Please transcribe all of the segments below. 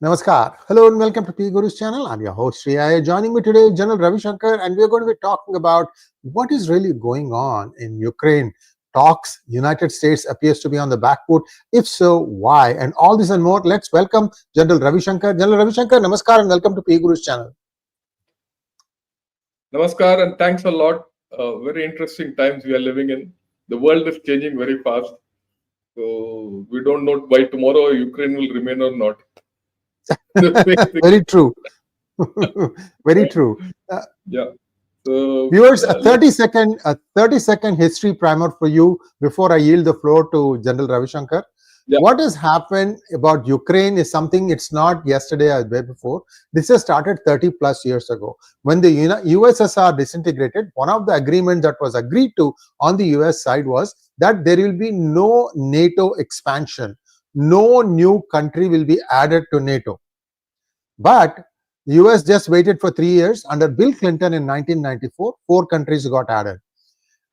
Namaskar. Hello and welcome to P Guru's channel. I'm your host Sri. Joining me today, Gen Ravi Shankar, and we're going to be talking about what is really going on in Ukraine. Talks, United States appears to be on the back foot. If so, why? And all this and more. Let's welcome General Ravi Shankar. General Ravi Shankar, Namaskar and welcome to P Guru's channel. Namaskar and thanks a lot. Very interesting times we are living in. The world is changing very fast. So we don't know by tomorrow Ukraine will remain or not. Very true. Very true. Yeah. So Viewers, a 30-second history primer for you before I yield the floor to General Ravi Shankar. Yeah. What has happened about Ukraine is something, it's not yesterday or the day before. This has started 30 plus years ago. When the USSR disintegrated, one of the agreements that was agreed to on the US side was that there will be no NATO expansion. No new country will be added to NATO. But the US just waited for 3 years. Under Bill Clinton in 1994, 4 countries got added.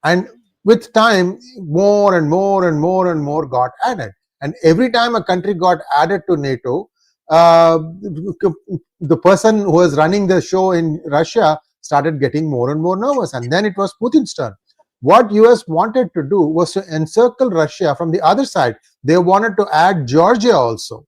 And with time, more and more and more and more got added. And every time a country got added to NATO, the person who was running the show in Russia started getting more and more nervous. And then it was Putin's turn. What US wanted to do was to encircle Russia from the other side. They wanted to add Georgia also.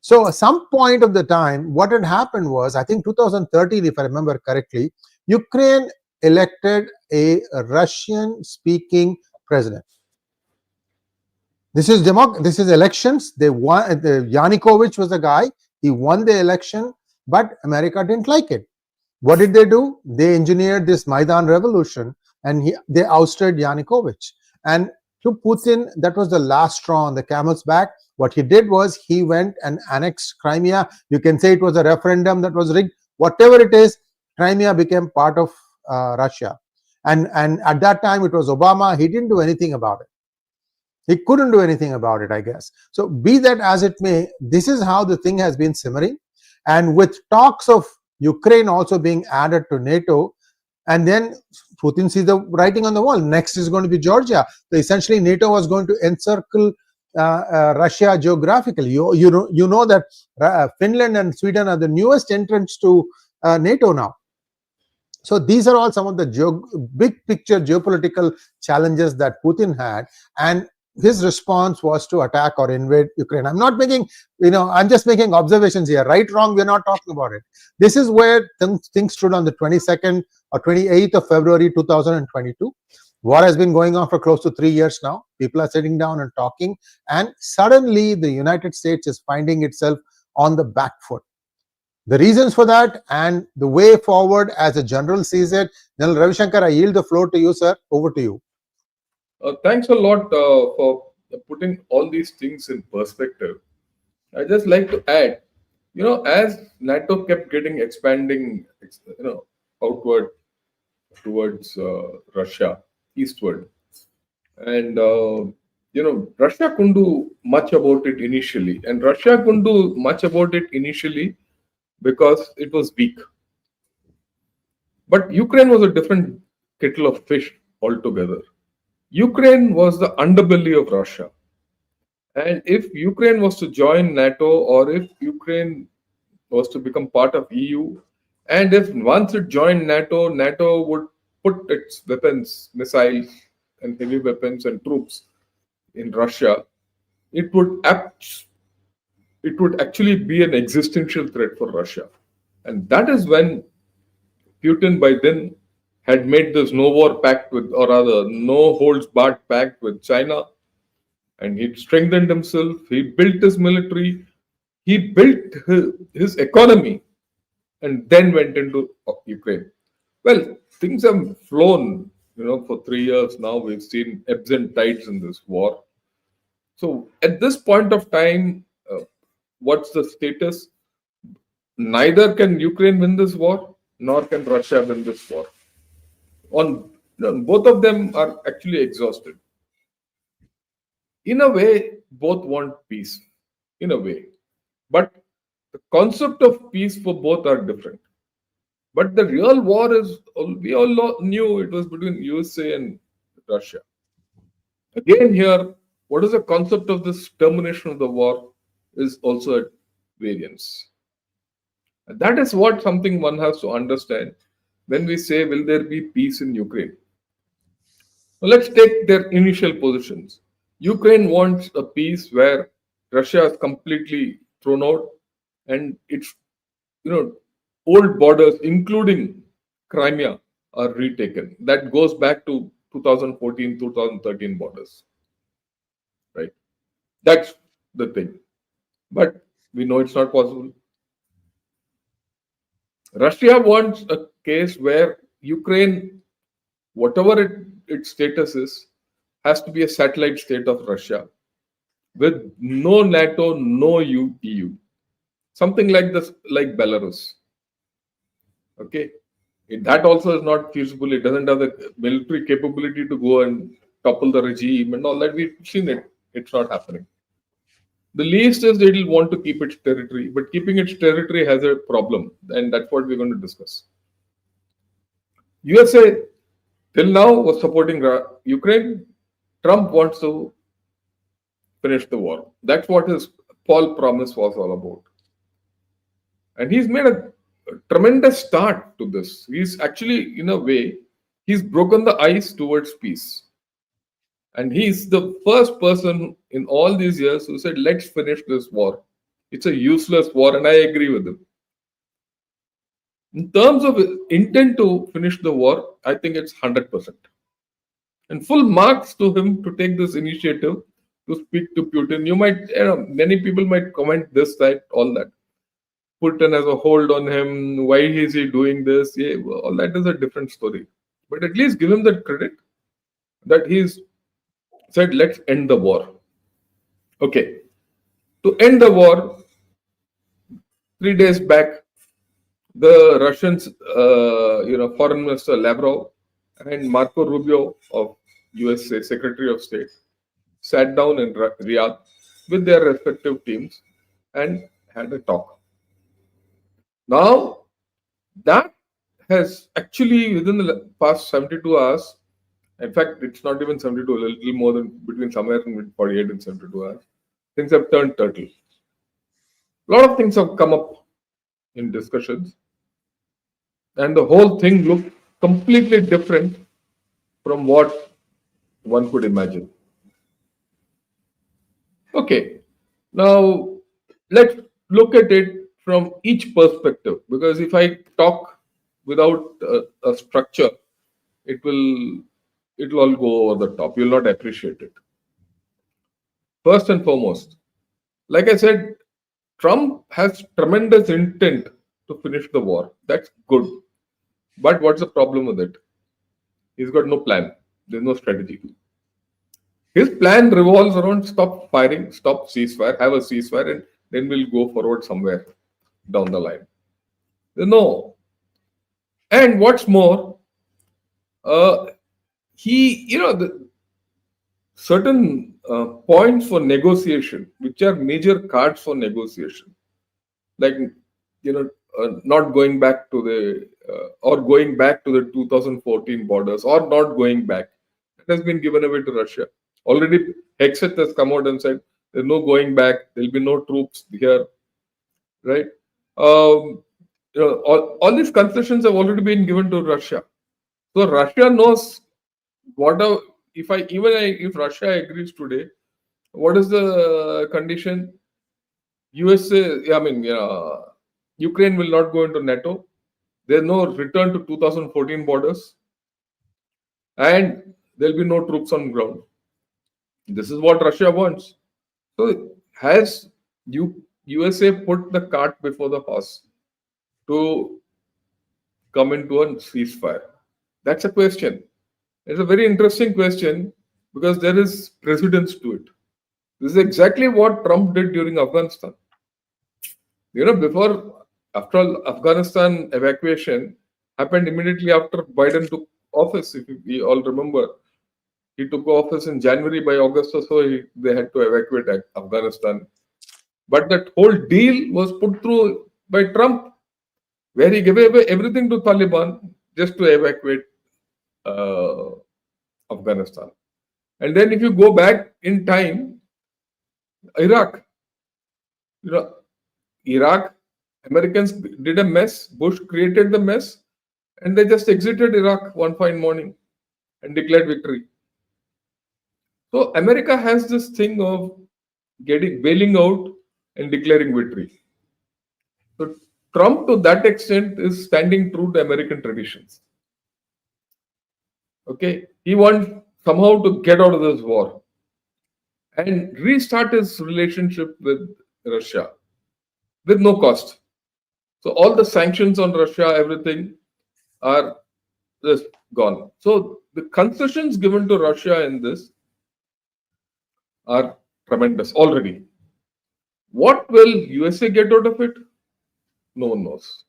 So at some point of the time, what had happened was, I think 2013, if I remember correctly, Ukraine elected a Russian-speaking president. This is elections. They won. Yanukovych was the guy. He won the election, but America didn't like it. What did they do? They engineered this Maidan revolution, and they ousted Yanukovych. And to Putin, that was the last straw on the camel's back. What he did was he went and annexed Crimea. You can say it was a referendum that was rigged. Whatever it is, Crimea became part of Russia. And at that time, it was Obama. He didn't do anything about it. He couldn't do anything about it, I guess. So be that as it may, this is how the thing has been simmering. And with talks of Ukraine also being added to NATO, and then Putin sees the writing on the wall. Next is going to be Georgia. So essentially, NATO was going to encircle Russia geographically. You know that Finland and Sweden are the newest entrants to NATO now. So these are all some of the big picture geopolitical challenges that Putin had, and his response was to attack or invade Ukraine. I'm not making, I'm just making observations here. Right, wrong, we're not talking about it. This is where things stood on the 22nd or 28th of February 2022. War has been going on for close to 3 years now. People are sitting down and talking, and suddenly the United States is finding itself on the back foot. The reasons for that and the way forward as a general sees it. General Ravi Shankar, I yield the floor to you, sir. Over to you. Thanks a lot for putting all these things in perspective. I just like to add, as NATO kept expanding, outward towards Russia, eastward, and Russia couldn't do much about it initially, because it was weak. But Ukraine was a different kettle of fish altogether. Ukraine was the underbelly of Russia. And if Ukraine was to join NATO, or if Ukraine was to become part of EU, and if once it joined NATO, NATO would put its weapons, missiles and heavy weapons and troops in Russia, it would actually be an existential threat for Russia. And that is when Putin by then had made this no war pact with, or rather, no holds barred pact with China, and he strengthened himself. He built his military, he built his economy, and then went into Ukraine. Well, things have flown, for 3 years now. We've seen ebbs and tides in this war. So at this point of time, what's the status? Neither can Ukraine win this war, nor can Russia win this war. Both of them are actually exhausted. In a way, both want peace, in a way. But the concept of peace for both are different. But the real war is, we all knew it was between USA and Russia. Again here, what is the concept of this termination of the war is also variants. And that is what something one has to understand when we say, will there be peace in Ukraine? Now let's take their initial positions. Ukraine wants a peace where Russia is completely thrown out and its old borders, including Crimea, are retaken. That goes back to 2014, 2013 borders, right? That's the thing. But we know it's not possible. Russia wants a case where Ukraine, whatever its status is, has to be a satellite state of Russia with no NATO, no EU. Something like this, like Belarus. Okay, that also is not feasible. It doesn't have the military capability to go and topple the regime and all that. We've seen it. It's not happening. The least is they will want to keep its territory, but keeping its territory has a problem, and that's what we're going to discuss. USA till now was supporting Ukraine. Trump wants to finish the war. That's what his Paul promise was all about. And he's made a tremendous start to this. He's actually, in a way, he's broken the ice towards peace. And he's the first person in all these years who said, let's finish this war. It's a useless war, and I agree with him. In terms of intent to finish the war, I think it's 100%. And full marks to him to take this initiative to speak to Putin. Many people might comment this, that, all that. Putin has a hold on him. Why is he doing this? Yeah, all that is a different story. But at least give him that credit that he's said, let's end the war. Okay. To end the war, 3 days back, the Russians, Foreign Minister Lavrov and Marco Rubio of USA Secretary of State sat down in Riyadh with their respective teams and had a talk. Now, that has actually, within the past 72 hours, in fact, it's not even 72, a little more than between somewhere in 48 and 72 hours, things have turned turtle. A lot of things have come up in discussions, and the whole thing looked completely different from what one could imagine. Okay, now let's look at it from each perspective, because if I talk without a structure, it'll all go over the top. You'll not appreciate it. First and foremost, like I said, Trump has tremendous intent to finish the war. That's good. But what's the problem with it? He's got no plan. There's no strategy. His plan revolves around stop firing, stop ceasefire, have a ceasefire, and then we'll go forward somewhere down the line. No. And what's more, the certain points for negotiation, which are major cards for negotiation, like not going back to the or going back to the 2014 borders, or not going back, it has been given away to Russia. Already, Hexet has come out and said there's no going back. There'll be no troops here, right? All these concessions have already been given to Russia. So Russia knows if Russia agrees today, what is the condition? Ukraine will not go into NATO. There's no return to 2014 borders, and there'll be no troops on ground. This is what Russia wants. So has USA put the cart before the horse to come into a ceasefire? That's a question. It's a very interesting question because there is precedence to it. This is exactly what Trump did during Afghanistan. After all, Afghanistan evacuation happened immediately after Biden took office. If we all remember, he took office in January. By August or so, they had to evacuate Afghanistan. But that whole deal was put through by Trump, where he gave away everything to Taliban just to evacuate Afghanistan. And then if you go back in time, Iraq, Iraq, Americans did a mess. Bush created the mess, and they just exited Iraq one fine morning and declared victory. So America has this thing of getting bailing out and declaring victory. So Trump, to that extent, is standing true to American traditions. Okay, he wants somehow to get out of this war and restart his relationship with Russia with no cost. So all the sanctions on Russia, everything are just gone. So the concessions given to Russia in this are tremendous already. What will USA get out of it? No one knows.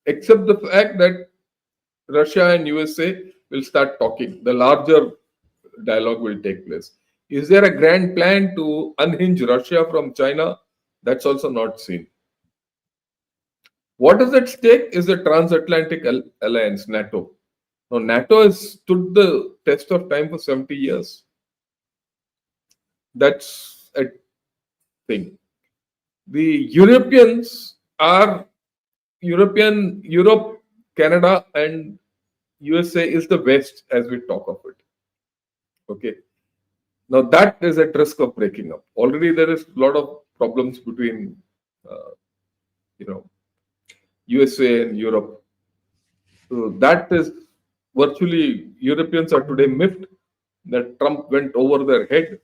Except the fact that Russia and USA will start talking. The larger dialogue will take place. Is there a grand plan to unhinge Russia from China? That's also not seen. What is at stake is the transatlantic alliance, NATO. Now, NATO has stood the test of time for 70 years. That's a thing. The Europeans are Europe, Canada, and USA is the West as we talk of it. Okay. Now that is at risk of breaking up. Already there is a lot of problems between, uh, you know, USA and Europe. So that is virtually Europeans are today miffed that Trump went over their head,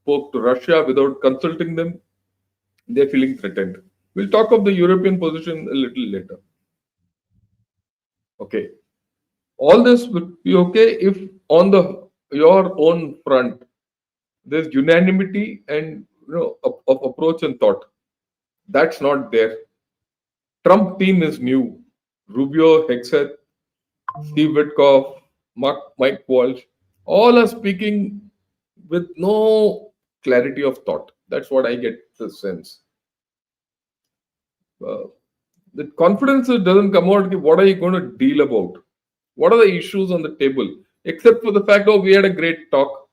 spoke to Russia without consulting them. They're feeling threatened. We'll talk of the European position a little later. Okay. All this would be okay if on the your own front there's unanimity and of approach and thought. That's not there. Trump team is new. Rubio, Hexeth, Steve Witkoff, Mike Walsh, all are speaking with no clarity of thought. That's what I get the sense. Uh, the confidence doesn't come out. What are you going to deal about? What are the issues on the table? Except for the fact, oh, we had a great talk.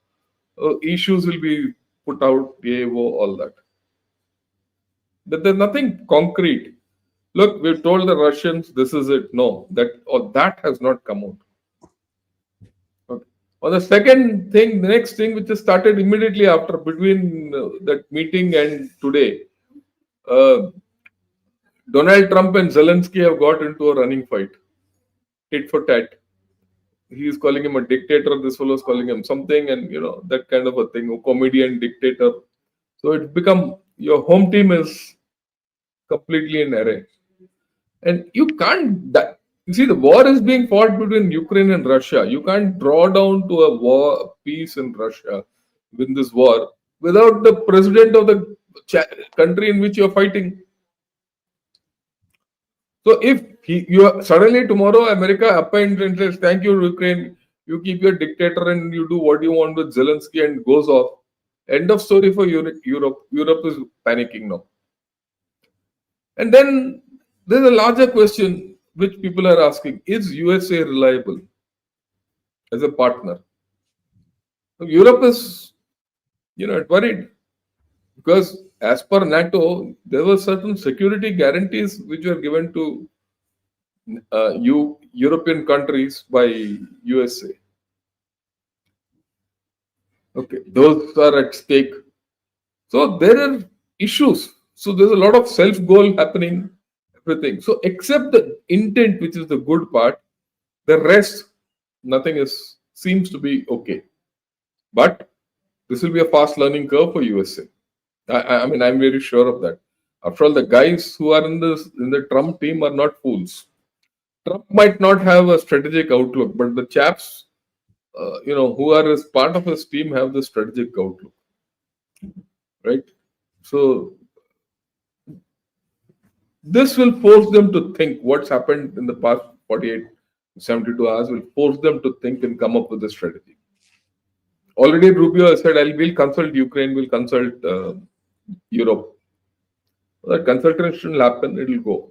Issues will be put out, all that. But there's nothing concrete. Look, we've told the Russians this is it. No, that has not come out. Okay. On the second thing, the next thing which has started immediately after between that meeting and today, uh, Donald Trump and Zelenskyy have got into a running fight, tit for tat. He is calling him a dictator. This fellow is calling him something, and that kind of a thing. A comedian dictator. So it's become your home team is completely in array. And you can't. You see, the war is being fought between Ukraine and Russia. You can't draw down to a war, peace in Russia, win this war without the president of the country in which you're fighting. So if suddenly tomorrow America appoints and says, "Thank you, Ukraine. You keep your dictator and you do what you want with Zelensky," and goes off. End of story for Europe. Europe is panicking now. And then there's a larger question which people are asking: is USA reliable as a partner? So Europe is, worried because as per NATO, there were certain security guarantees which were given to European countries by USA. Okay, those are at stake. So there are issues. So there's a lot of self-goal happening, everything. So except the intent, which is the good part, the rest, nothing seems to be okay. But this will be a fast learning curve for USA. I mean, I'm very sure of that. After all, the guys who are in the Trump team are not fools. Trump might not have a strategic outlook, but the chaps, who are as part of his team have the strategic outlook, right? So this will force them to think what's happened in the past 48, 72 hours will force them to think and come up with a strategy. Already Rubio has said, we'll consult Ukraine, we'll consult Europe. That consultation will happen, it will go.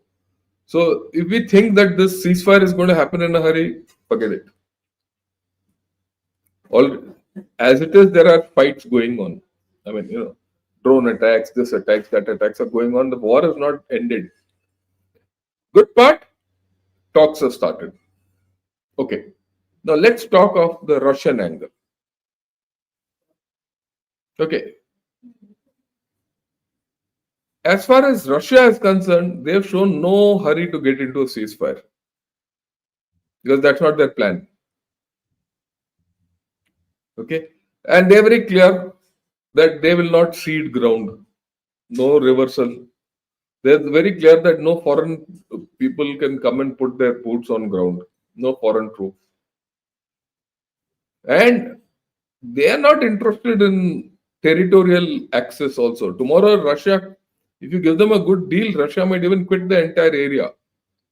So if we think that this ceasefire is going to happen in a hurry, forget it. As it is, there are fights going on. I mean, drone attacks, this attacks, that attacks are going on. The war is not ended. Good part, talks have started. Okay. Now let's talk of the Russian angle. Okay. As far as Russia is concerned, they have shown no hurry to get into a ceasefire because that's not their plan. Okay. And they're very clear that they will not cede ground, no reversal. They're very clear that no foreign people can come and put their boots on ground, no foreign troops. And they are not interested in territorial access also. Tomorrow, Russia, if you give them a good deal, Russia might even quit the entire area.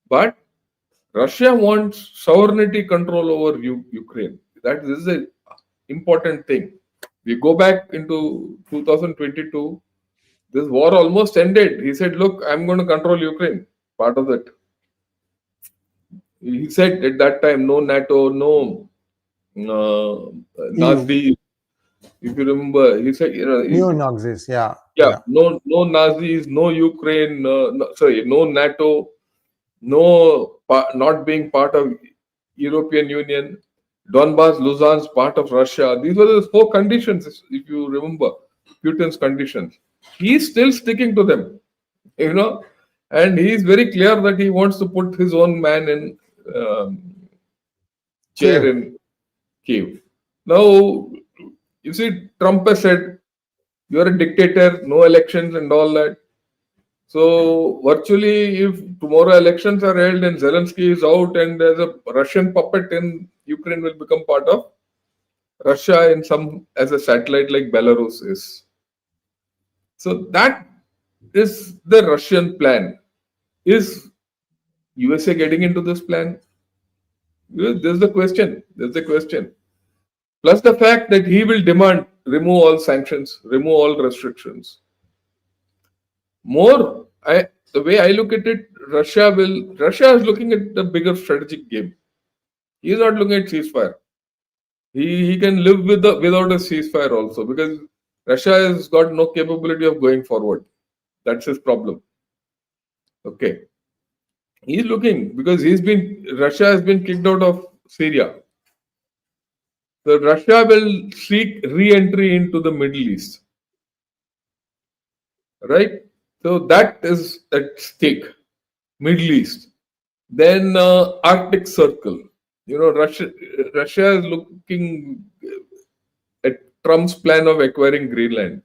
But Russia wants sovereignty control over Ukraine. That is an important thing. We go back into 2022, this war almost ended. He said, look, I'm going to control Ukraine. Part of that. He said at that time, no NATO, no EU, Nazi. If you remember, he said, neo-Nazis, yeah, yeah, yeah. no Nazis, no Ukraine, sorry, no NATO, no not being part of European Union, Donbass, Luhansk, part of Russia. These were the four conditions, if you remember, Putin's conditions. He's still sticking to them, you know, and he's very clear that he wants to put his own man in um, chair Kiev. in Kiev. Now, you see, Trump has said, you're a dictator, no elections and all that. So, virtually, if tomorrow elections are held and Zelenskyy is out and there's a Russian puppet in Ukraine will become part of Russia in some as a satellite like Belarus is. So, that is the Russian plan. Is USA getting into this plan? There's the question. There's the question. Plus the fact that he will demand remove all sanctions, remove all restrictions. More, the way I look at it, Russia is looking at the bigger strategic game. He is not looking at ceasefire. He can live without a ceasefire also because Russia has got no capability of going forward. That's his problem. Okay, he's looking because Russia has been kicked out of Syria. So Russia will seek re-entry into the Middle East, right? So that is at stake. Middle East. Then Arctic Circle. You know, Russia is looking at Trump's plan of acquiring Greenland.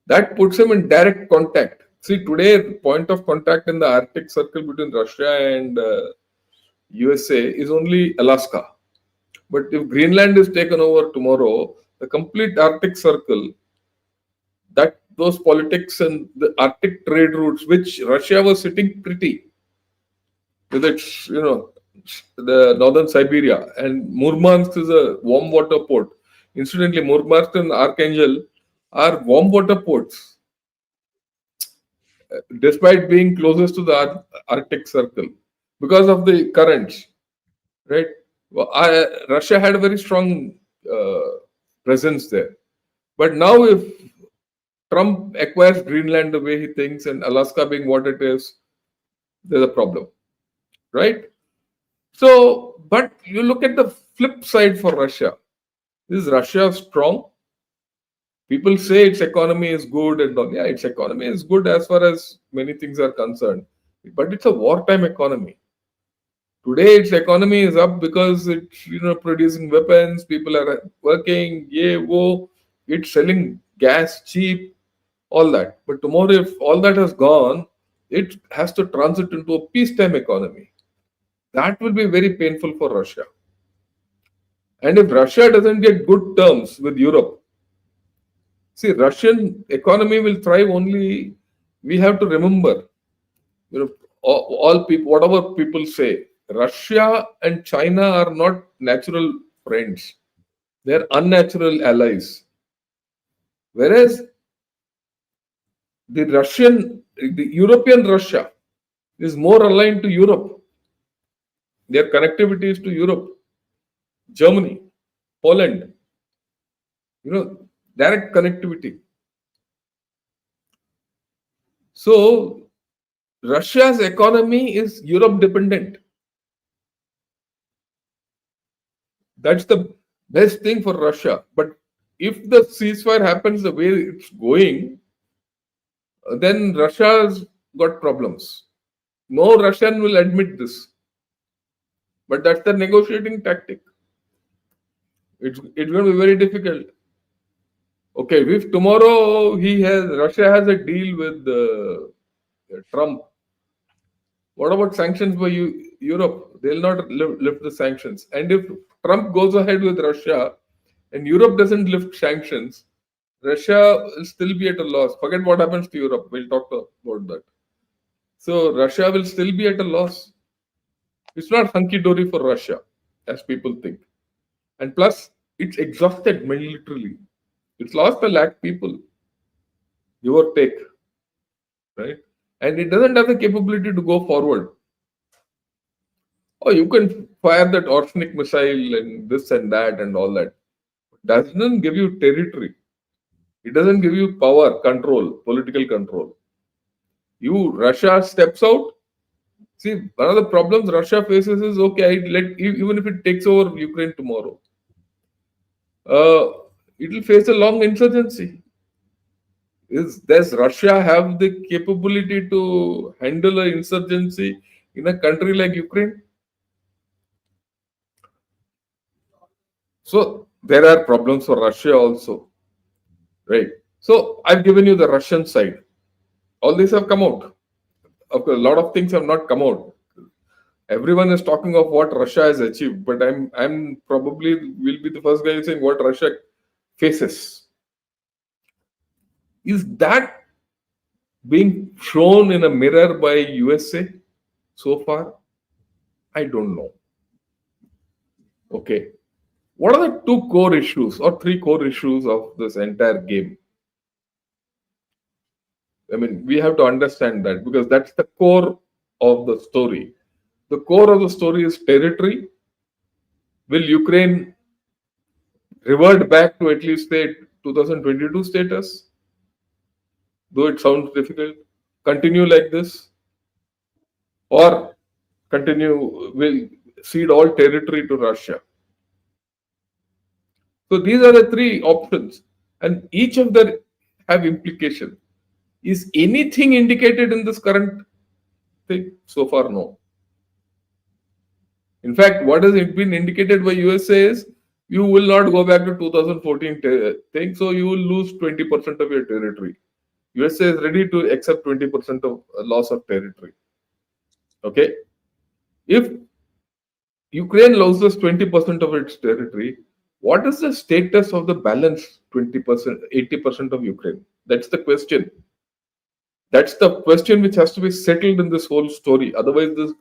That puts him in direct contact. See, today, point of contact in the Arctic Circle between Russia and USA is only Alaska. But if Greenland is taken over tomorrow, the complete Arctic Circle, that those politics and the Arctic trade routes, which Russia was sitting pretty with its, the northern Siberia, and Murmansk is a warm water port. Incidentally, Murmansk and Archangel are warm water ports, despite being closest to the Arctic Circle because of the currents, right? Well, Russia had a very strong presence there. But now, if Trump acquires Greenland the way he thinks and Alaska being what it is, there's a problem, right? So, but you look at the flip side for Russia. Is Russia strong? People say its economy is good and all. Yeah, its economy is good as far as many things are concerned. But it's a wartime economy. Today, its economy is up because it's producing weapons. People are working. Yeah, whoa, it's selling gas cheap, all that. But tomorrow, if all that has gone, it has to transit into a peacetime economy. That will be very painful for Russia. And if Russia doesn't get good terms with Europe, see, Russian economy will thrive only. We have to remember, all people, whatever people say, Russia and China are not natural friends. They are unnatural allies. Whereas the European Russia is more aligned to Europe. Their connectivity is to Europe, Germany, Poland. Direct connectivity. So Russia's economy is Europe dependent. That's the best thing for Russia. But if the ceasefire happens the way it's going, then Russia's got problems. No Russian will admit this, but that's the negotiating tactic. It's going to be very difficult. Okay, if tomorrow Russia has a deal with Trump, what about sanctions by Europe? They'll not lift the sanctions. And if Trump goes ahead with Russia and Europe doesn't lift sanctions, Russia will still be at a loss. Forget what happens to Europe. We'll talk about that. So Russia will still be at a loss. It's not hunky dory for Russia, as people think. And plus, it's exhausted militarily. It's lost a lakh people, give or take, right? And it doesn't have the capability to go forward. Oh, you can fire that arsenic missile and this and that and all that. Doesn't give you territory. It doesn't give you power, control, political control. Russia steps out. See, one of the problems Russia faces is okay. Even if it takes over Ukraine tomorrow, it will face a long insurgency. Does Russia have the capability to handle an insurgency in a country like Ukraine? So there are problems for Russia also, right? So I've given you the Russian side. All these have come out. Of course, a lot of things have not come out. Everyone is talking of what Russia has achieved, but I'm probably will be the first guy saying what Russia faces. Is that being shown in a mirror by USA so far? I don't know. Okay. What are the two core issues or three core issues of this entire game? I mean, we have to understand that because that's the core of the story. The core of the story is territory. Will Ukraine revert back to at least the 2022 status? Though it sounds difficult, continue like this, or will cede all territory to Russia. So these are the three options, and each of them have implication. Is anything indicated in this current thing? So far, no. In fact, what has been indicated by USA is you will not go back to 2014 thing, so you will lose 20% of your territory. USA is ready to accept 20% of loss of territory. Okay, if Ukraine loses 20% of its territory, what is the status of the balance 20%, 80% of Ukraine? That's the question. That's the question which has to be settled in this whole story. Otherwise, this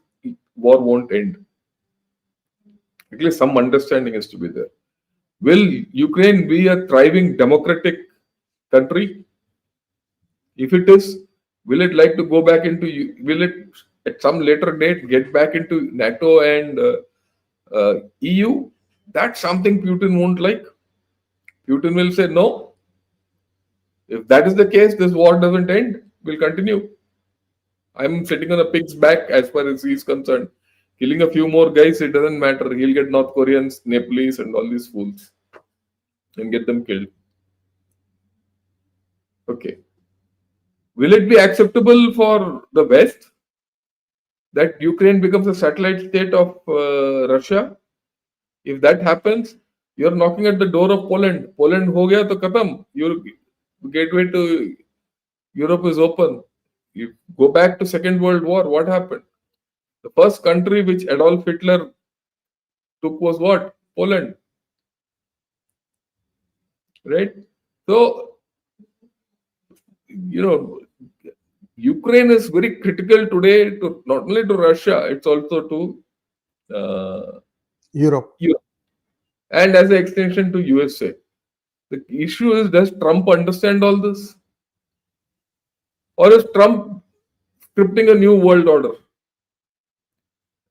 war won't end. At least some understanding has to be there. Will Ukraine be a thriving democratic country? If it is, will it like to go back into, will it at some later date get back into NATO and EU? That's something Putin won't like. Putin will say no. If that is the case, this war doesn't end, will continue. I'm sitting on a pig's back as far as he's concerned. Killing a few more guys, it doesn't matter. He'll get North Koreans, Nepalese, and all these fools and get them killed. Okay. Will it be acceptable for the West that Ukraine becomes a satellite state of Russia? If that happens, you're knocking at the door of Poland. Poland ho gaya to khatam. Your gateway to Europe is open. You go back to Second World War. What happened? The first country which Adolf Hitler took was what? Poland. Right? So, Ukraine is very critical today to not only to Russia, it's also to Europe. And as an extension to USA. The issue is, does Trump understand all this? Or is Trump scripting a new world order?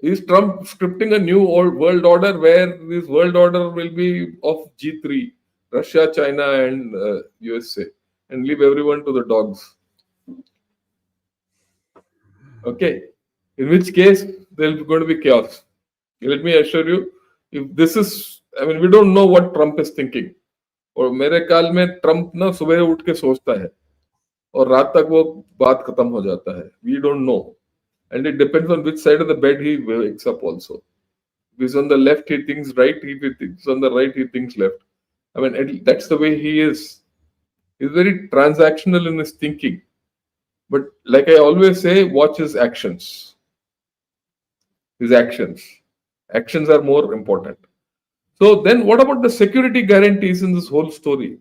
Is Trump scripting a new world order where this world order will be of G3, Russia, China, and USA, and leave everyone to the dogs? Okay, in which case there's going to be chaos. Let me assure you, if this is, I mean, we don't know what Trump is thinking. और मेरे ख्याल में Trump ना सुबह उठ के सोचता है और रात तक वो बात खत्म हो जाता है. We don't know, and it depends on which side of the bed he wakes up also. If he's on the left, he thinks right. If he thinks on the right, he thinks left. I mean, that's the way he is. He's very transactional in his thinking. But like I always say, watch his actions. His actions. Actions are more important. So then, what about the security guarantees in this whole story?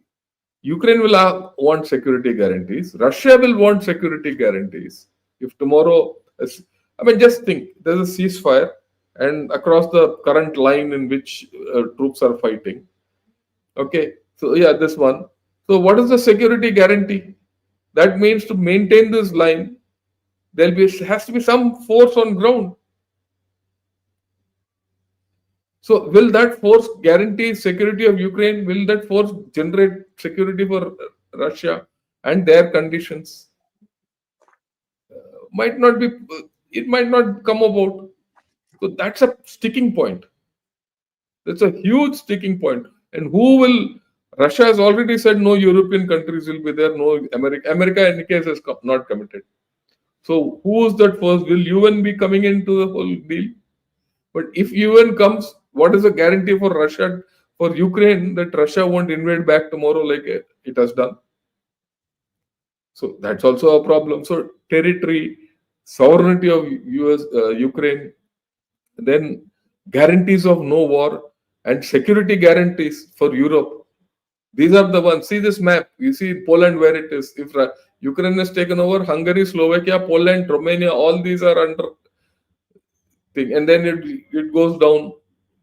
Ukraine will want security guarantees. Russia will want security guarantees. If tomorrow, I mean, just think there's a ceasefire, and across the current line in which troops are fighting. Okay, so yeah, this one. So, what is the security guarantee? That means to maintain this line, has to be some force on ground. So, will that force guarantee security of Ukraine? Will that force generate security for Russia and their conditions? Might not be. It might not come about. So that's a sticking point. That's a huge sticking point. And who will? Russia has already said no European countries will be there. No America. America, in any case, has not committed. So who is that first? Will UN be coming into the whole deal? But if UN comes, what is the guarantee for Russia, for Ukraine, that Russia won't invade back tomorrow like it has done? So that's also a problem. So territory, sovereignty of Ukraine, then guarantees of no war and security guarantees for Europe. These are the ones. See this map. You see Poland where it is. If Ukraine is taken over, Hungary, Slovakia, Poland, Romania, all these are under thing, and then it goes down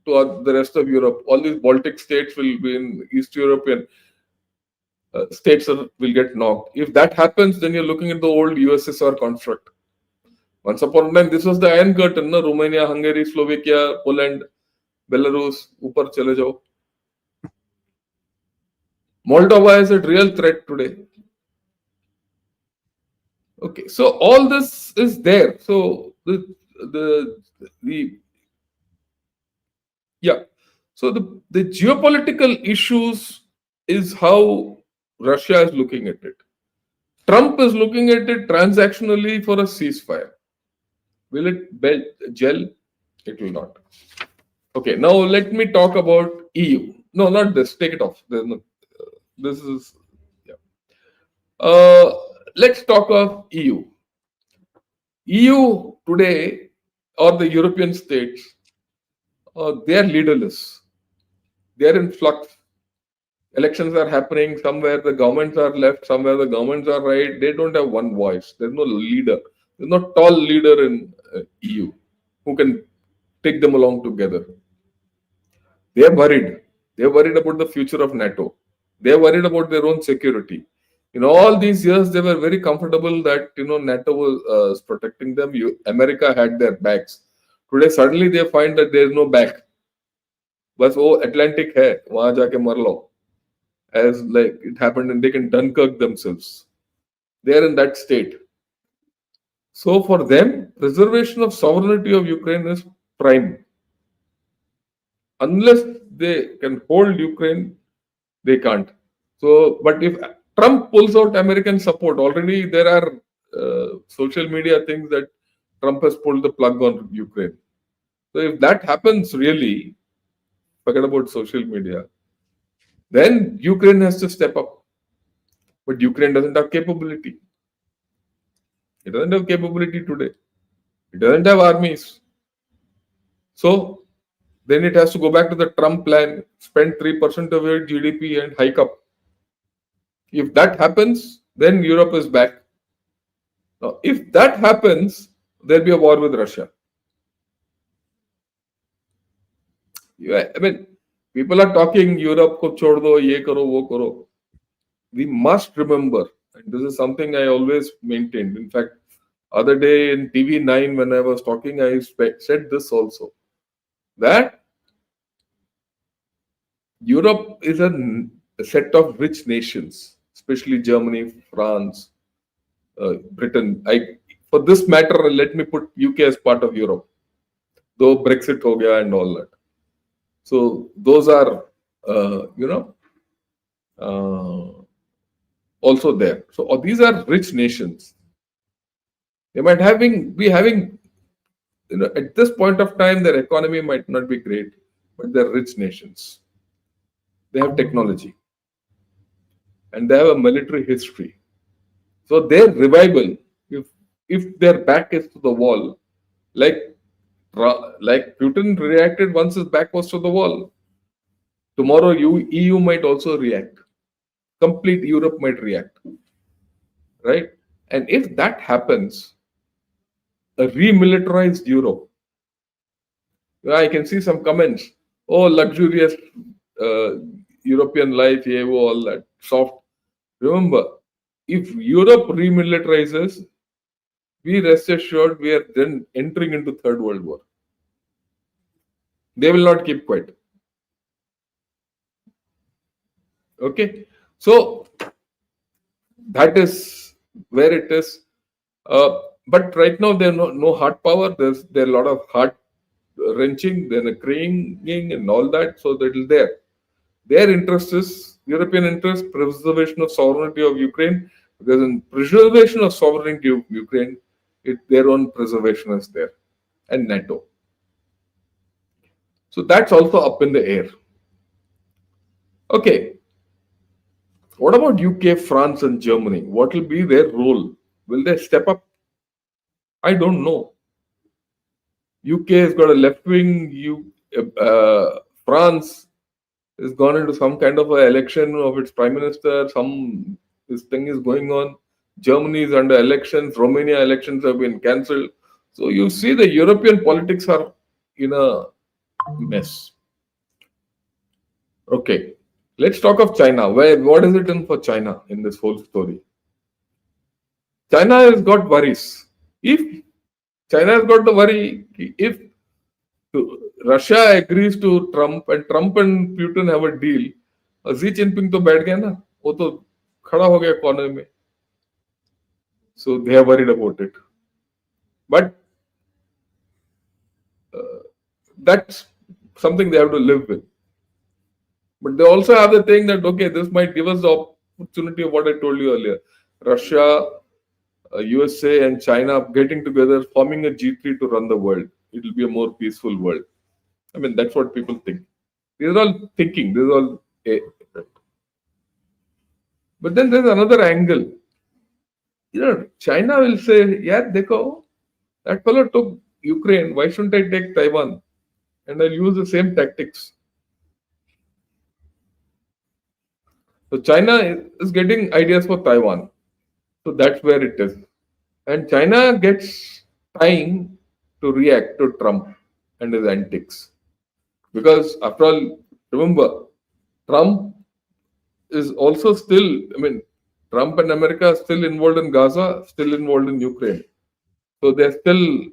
to the rest of Europe. All these Baltic states will be in East European states will get knocked. If that happens, then you're looking at the old USSR construct. Once upon a time, this was the Iron Curtain, no? Romania, Hungary, Slovakia, Poland, Belarus, ऊपर चले जाओ. Moldova is a real threat today. Okay, so all this is there. So the yeah. So the geopolitical issues is how Russia is looking at it. Trump is looking at it transactionally for a ceasefire. Will it gel? It will not. Okay, now let me talk about EU. No, not this. Take it off. This is yeah. Let's talk of EU. EU today, or the European states, they are leaderless. They are in flux. Elections are happening. Somewhere the governments are left, somewhere the governments are right. They don't have one voice. There's no leader. There's no tall leader in EU who can take them along together. They are worried. They are worried about the future of NATO. They are worried about their own security. In all these years, they were very comfortable that NATO was protecting them. America had their backs. Today, suddenly they find that there is no back. बस वो Atlantic है, वहां जाके मर लो. As like it happened, and they can Dunkirk themselves. They are in that state. So for them, preservation of sovereignty of Ukraine is prime. Unless they can hold Ukraine, they can't. So, but if Trump pulls out American support, already there are social media things that Trump has pulled the plug on Ukraine. So if that happens, really, forget about social media, then Ukraine has to step up. But Ukraine doesn't have capability. It doesn't have capability today. It doesn't have armies. So then it has to go back to the Trump plan, spend 3% of your GDP and hike up. If that happens, then Europe is back. Now, if that happens, there'll be a war with Russia. I mean, people are talking Europe ko chhod do, ye karo, wo karo. We must remember, and this is something I always maintained. In fact, other day in TV9 when I was talking, I said this also, that Europe is a set of rich nations, especially Germany, France, Britain. For this matter, let me put UK as part of Europe, though Brexit ho gaya and all that. So those are, you know, uh, also there. So these are rich nations. They might be having, at this point of time, their economy might not be great, but they're rich nations. They have technology and they have a military history. So their revival, if their back is to the wall, like like Putin reacted once his back was to the wall. Tomorrow, EU might also react. Complete Europe might react, right? And if that happens, a remilitarized Europe, I can see some comments. Oh, luxurious uh, European life, yeah, all that soft. Remember, if Europe remilitarizes, we rest assured we are then entering into Third World War. They will not keep quiet. Okay, so that is where it is. But right now there are no hard power. There are a lot of heart wrenching, then a crying and all that. So that is there. Their interest is European interest, preservation of sovereignty of Ukraine. Because in preservation of sovereignty of Ukraine, their own preservation is there, and NATO. So that's also up in the air. Okay, what about UK, France, and Germany? What will be their role? Will they step up? I don't know. UK has got a left wing. France has gone into some kind of an election of its prime minister. This thing is going on. Germany is under elections. Romania elections have been cancelled. So you see, the European politics are in a mess. Okay, let's talk of China. What is it in for China in this whole story? China has got worries. If China has got the worry, if Russia agrees to Trump and Putin have a deal, Xi Jinping तो बैठ गया ना, वो तो खड़ा हो गया कोने में. So they are worried about it. But that's something they have to live with. But they also have the thing that, okay, this might give us the opportunity of what I told you earlier. Russia, USA and China getting together, forming a G3 to run the world. It will be a more peaceful world. I mean, that's what people think. These are all thinking. This is all. But then there's another angle. China will say, yeah, dekho, that fellow took Ukraine. Why shouldn't I take Taiwan? And I'll use the same tactics. So China is getting ideas for Taiwan. So that's where it is. And China gets time to react to Trump and his antics. Because after all, remember, Trump is also still, Trump and America are still involved in Gaza, still involved in Ukraine. So they're still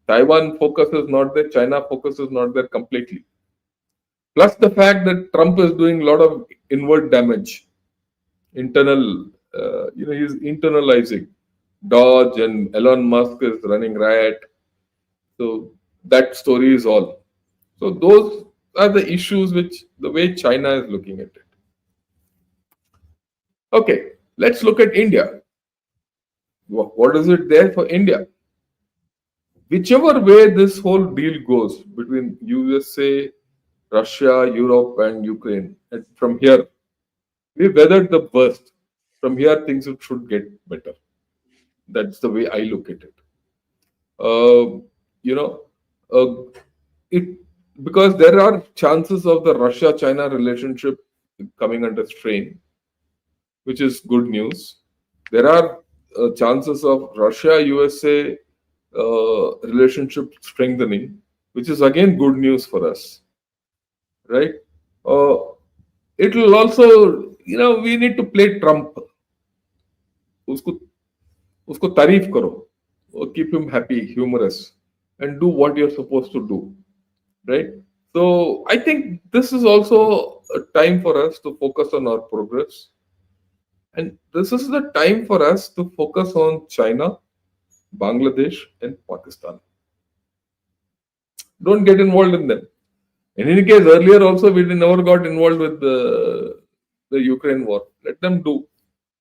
Taiwan focus is not there, China focus is not there completely. Plus the fact that Trump is doing a lot of inward damage, internal, he's internalizing. Dodge and Elon Musk is running riot. So that story is all. So those are the issues which the way China is looking at it. Okay, let's look at India. What is it there for India? Whichever way this whole deal goes between USA, Russia, Europe, and Ukraine, and from here, we weathered the worst. From here, things should get better. That's the way I look at it. You know, it because there are chances of the Russia-China relationship coming under strain, which is good news. There are chances of Russia-USA relationship strengthening, which is again good news for us, right? It will also, we need to play Trump. उसको उसको तारीफ करो, or keep him happy, humorous, and do what you're supposed to do, right? So I think this is also a time for us to focus on our progress. And this is the time for us to focus on China, Bangladesh, and Pakistan. Don't get involved in them. In any case, earlier also we never got involved with the Ukraine war. Let them do.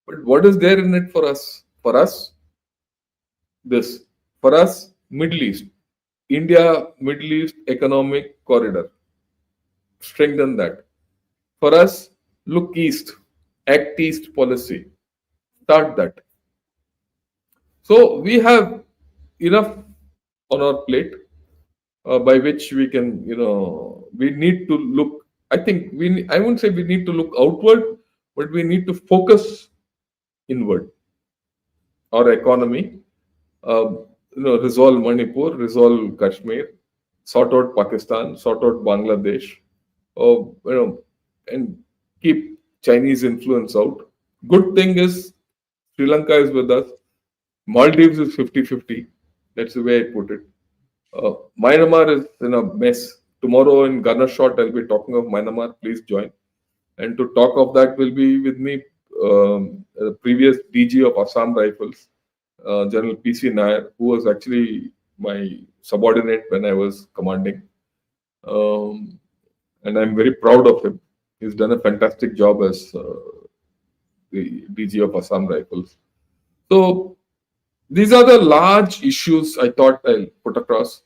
But what is there in it for us? For us, this. For us, Middle East. India, Middle East economic corridor. Strengthen that. For us, look east. Act east policy. Start that. So we have enough on our plate by which we can, we need to look. I think I wouldn't say we need to look outward, but we need to focus inward. Our economy, resolve Manipur, resolve Kashmir, sort out Pakistan, sort out Bangladesh, and keep Chinese influence out. Good thing is Sri Lanka is with us. Maldives is 50-50. That's the way I put it. Myanmar is in a mess. Tomorrow in Gunner Shot, I'll be talking of Myanmar. Please join. And to talk of that will be with me the previous DG of Assam Rifles, General PC Nair, who was actually my subordinate when I was commanding. And I'm very proud of him. He's done a fantastic job as the DG of Assam Rifles. So these are the large issues I thought I'll put across.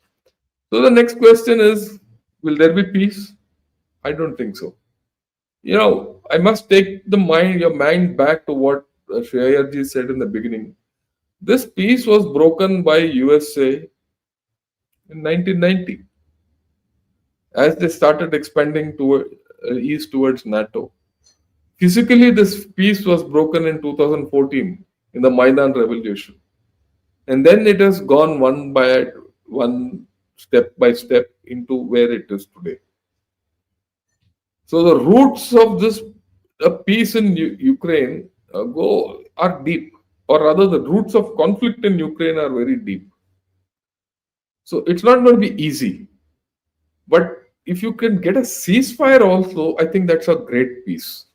So the next question is, will there be peace? I don't think so. I must take your mind back to what Shreyarji said in the beginning. This peace was broken by USA in 1990 as they started expanding east towards NATO. Physically, this peace was broken in 2014 in the Maidan Revolution. And then it has gone one step by step into where it is today. So the roots of this peace in Ukraine are deep, or rather, the roots of conflict in Ukraine are very deep. So it's not going to be easy, but if you can get a ceasefire also, I think that's a great peace.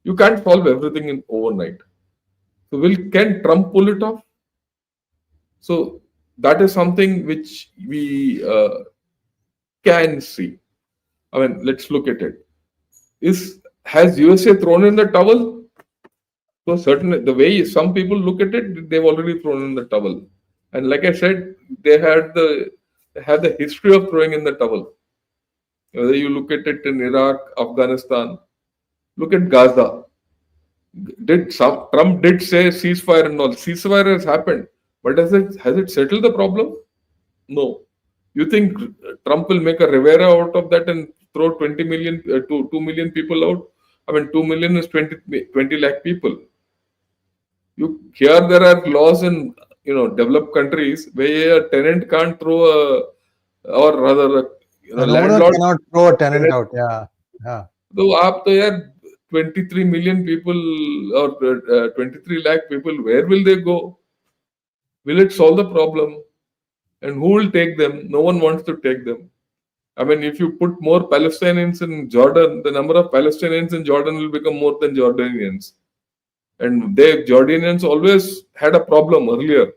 You can't solve everything in overnight. So can Trump pull it off? So that is something which we can see. I mean, let's look at it. Has USA thrown in the towel? So certainly, the way some people look at it, they've already thrown in the towel. And like I said, they had the history of throwing in the towel. Whether you look at it in Iraq, Afghanistan, look at Gaza. Trump did say ceasefire and all. Ceasefire has happened, but has it settled the problem? No. You think Trump will make a Rivera out of that and throw 20 million to 2 million people out? I mean, 2 million is 20 lakh people. Here there are laws in developed countries where a tenant can't throw or rather An owner landlord cannot throw a tenant out. Yeah. So आप तो यार 23 million people or 23 lakh people, where will they go? Will it solve the problem? And who will take them? No one wants to take them. I mean, if you put more Palestinians in Jordan, the number of Palestinians in Jordan will become more than Jordanians. And Jordanians always had a problem earlier.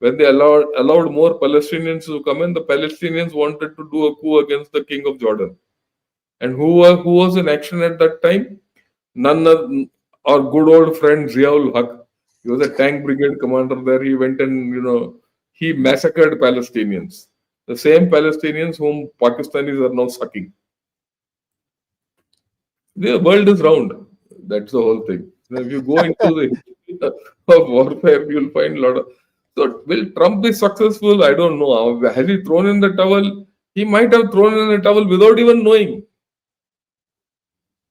When they allowed more Palestinians to come in, the Palestinians wanted to do a coup against the king of Jordan. And who was in action at that time? None of our good old friend Ziaul Haq. He was a tank brigade commander there. He went and he massacred Palestinians. The same Palestinians whom Pakistanis are now sucking. The world is round. That's the whole thing. If you go into the history of warfare, you'll find a lot of. So, will Trump be successful? I don't know. Has he thrown in the towel? He might have thrown in the towel without even knowing.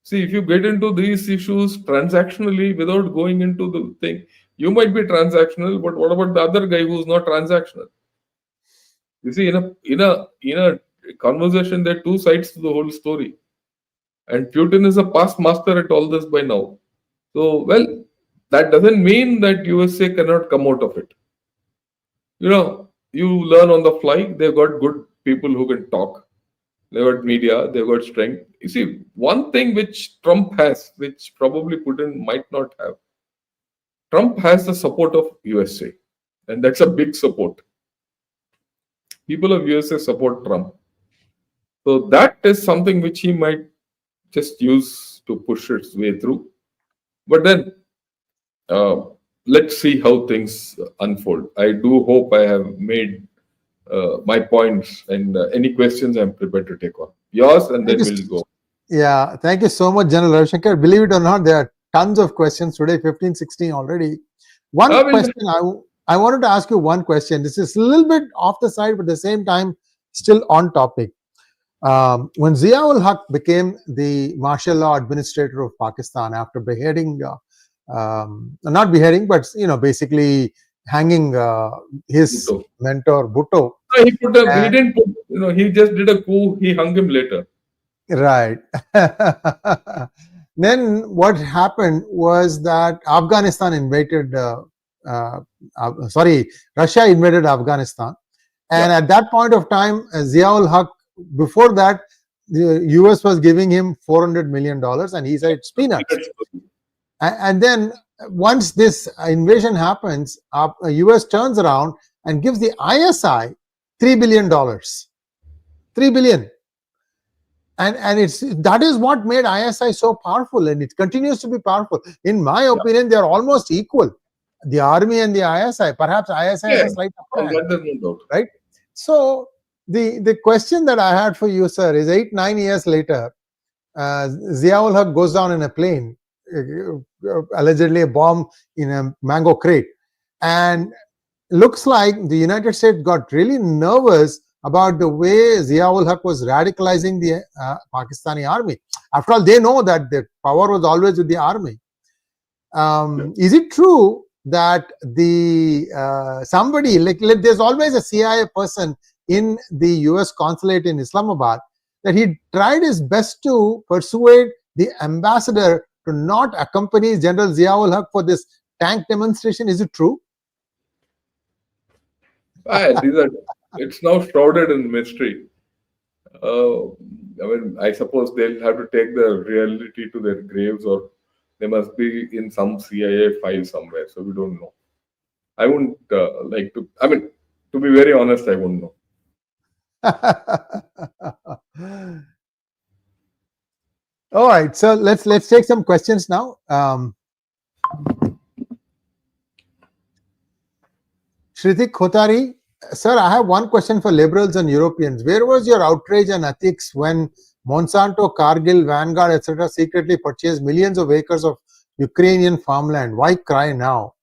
See, if you get into these issues transactionally without going into the thing, you might be transactional, but what about the other guy who's not transactional? You see, in a conversation, there are two sides to the whole story. And Putin is a past master at all this by now. So, well, that doesn't mean that USA cannot come out of it. You learn on the fly. They've got good people who can talk. they've got media, they've got strength. You see, one thing which Trump has, which probably Putin might not have, Trump has the support of USA, and that's a big support. People of USA support Trump. So that is something which he might just use to push its way through. But then uh, let's see how things unfold. I do hope I have made my points, and any questions I'm prepared to take on. Yours, and Thank then you. we'll go. Yeah, thank you so much, General Ravi Shankar. Believe it or not, there are tons of questions today, 15, 16 already. One We'll, question I wanted to ask you one question. This is a little bit off the side, but at the same time, still on topic. When Ziaul Haq became the martial law administrator of Pakistan after beheading, not beheading, but basically hanging his Bhutto. mentor Bhutto. No, he And, didn't put, he just did a coup. He hung him later. right. Then what happened was that Afghanistan invaded. Russia invaded Afghanistan, and Yeah. at that point of time, Ziaul Haq, before that, the US was giving him $400 million, and he said it's peanuts. And then once this invasion happens, US turns around and gives the ISI $3 billion. 3 billion. And it's that is what made ISI so powerful, and it continues to be powerful. In my opinion, they are almost equal, the army and the ISI. Perhaps ISI has Yeah, a slight upper on hand, that there's no doubt. right? So the question that I had for you, sir, is 8-9 years later, Ziaul Haq goes down in a plane, allegedly a bomb in a mango crate, and looks like the United States got really nervous about the way Ziaul Haq was radicalizing the Pakistani army. After all, they know that the power was always with the army. Is it true that the somebody like there's always a CIA person in the US consulate in Islamabad, that he tried his best to persuade the ambassador to not accompany General Ziaul Haq for this tank demonstration? Is it true? It's now shrouded in mystery. I suppose they'll have to take the reality to their graves, or they must be in some CIA file somewhere. So we don't know. I wouldn't like to. To be very honest, I wouldn't know. All right, so let's take some questions now. Shritik Khotari, sir, I have one question for liberals and Europeans. Where was your outrage and ethics when Monsanto, Cargill, Vanguard, etc., secretly purchased millions of acres of Ukrainian farmland? Why cry now?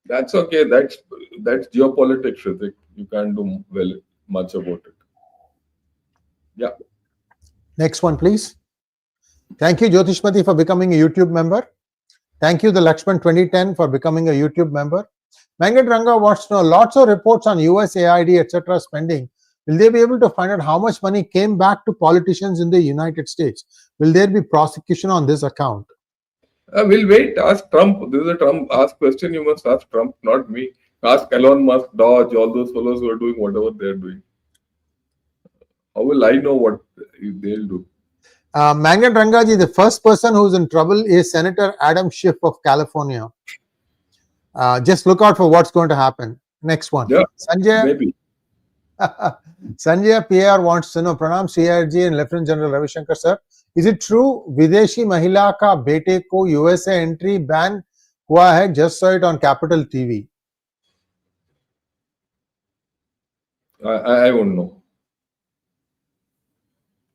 That's okay. That's geopolitics, Shritik. You can't do much about it. Yeah. Next one, please. Thank you, Jyotishmati, for becoming a YouTube member. Thank you, the Lakshman 2010, for becoming a YouTube member. Mangat Ranga wants to know lots of reports on USAID, etc. spending. Will they be able to find out how much money came back to politicians in the United States? Will there be prosecution on this account? We'll wait. Ask Trump. This is a Trump ask question. You must ask Trump, not me. Ask Elon Musk, Dodge, all those fellows who are doing whatever they're doing. How will I know what they'll do? Mangat Rangaji, the first person who's in trouble is Senator Adam Schiff of California. Just look out for what's going to happen. Next one. Yeah, Sanjay. maybe. Sanjay PR wants to know, Pranam CRG and Lieutenant General Ravi Shankar, sir. Is it true Videshi Mahila ka bete ko USA entry ban hua hai? Just saw it on Capital TV. I won't know.